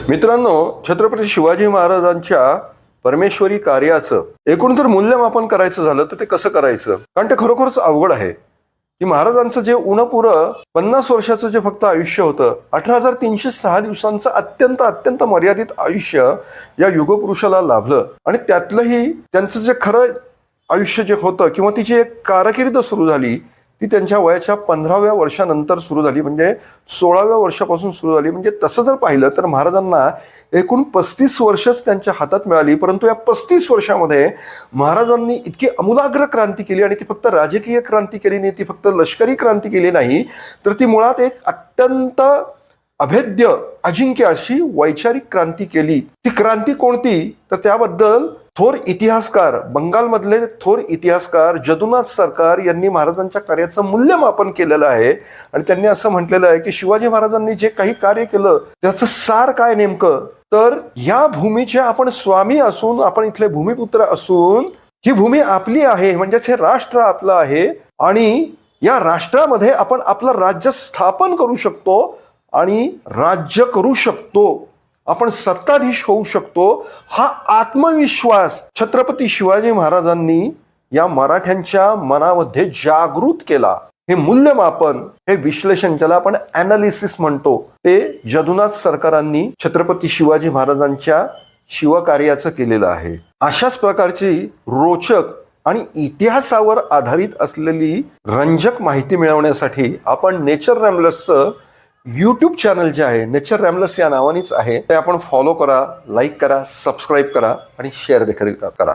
मित्रांनो, छत्रपती शिवाजी महाराजांच्या परमेश्वरी कार्याचं एकूण जर मूल्यमापन करायचं झालं तर ते कसं करायचं, कारण ते खरोखरच अवघड आहे की महाराजांचं जे उणपुरं 50 वर्षाचं जे फक्त आयुष्य होतं, 18,306 दिवसांचं अत्यंत अत्यंत मर्यादित आयुष्य या युगपुरुषाला लाभलं. आणि त्यातलंही त्यांचं जे खरं आयुष्य जे होतं किंवा तिची एक कारकीर्द सुरू झाली ती त्यांच्या वयाच्या 15व्या वर्षानंतर सुरू झाली, म्हणजे 16व्या वर्षापासून सुरू झाली. म्हणजे तसं जर पाहिलं तर महाराजांना एकूण 35 वर्षच त्यांच्या हातात मिळाली. परंतु या 35 वर्षामध्ये महाराजांनी इतकी आमूलाग्र क्रांती केली, आणि ती फक्त राजकीय क्रांती केली नाही, ती फक्त लष्करी क्रांती केली नाही, तर ती मुळात एक अत्यंत अभेद्य अजिंक्य अशी वैचारिक क्रांती केली. ती क्रांती कोणती, तर त्याबद्दल थोर इतिहासकार, बंगालमधले थोर इतिहासकार जदुनाथ सरकार यांनी महाराजांच्या कार्याचं मूल्यमापन केलेलं आहे. आणि त्यांनी असं म्हटलेलं आहे की शिवाजी महाराजांनी जे काही कार्य केलं त्याचं सार काय नेमकं, तर या भूमीचे आपण स्वामी असून, आपण इथले भूमिपुत्र असून, ही भूमी आपली आहे, म्हणजेच हे राष्ट्र आपलं आहे, आणि या राष्ट्रामध्ये आपण आपलं राज्य स्थापन करू शकतो आणि राज्य करू शकतो, आपण सत्ताधीश होऊ शकतो. हा आत्मविश्वास छत्रपती शिवाजी महाराजांनी या मराठ्यांच्या मनामध्ये जागृत केला. हे मूल्यमापन, हे विश्लेषण, ज्याला आपण ॲनालिसिस म्हणतो, ते जदुनाथ सरकारांनी छत्रपती शिवाजी महाराजांच्या शिवकार्याचं केलेलं आहे. अशाच प्रकारची रोचक आणि इतिहासावर आधारित असलेली रंजक माहिती मिळवण्यासाठी आपण नेचर रॅम्बलर्सचं यूट्यूब चॅनल जे आहे, नेचर रॅम्बलर्स या नावानेच आहे, ते आपण फॉलो करा, लाईक करा, सबस्क्राईब करा आणि शेअर देखील करा.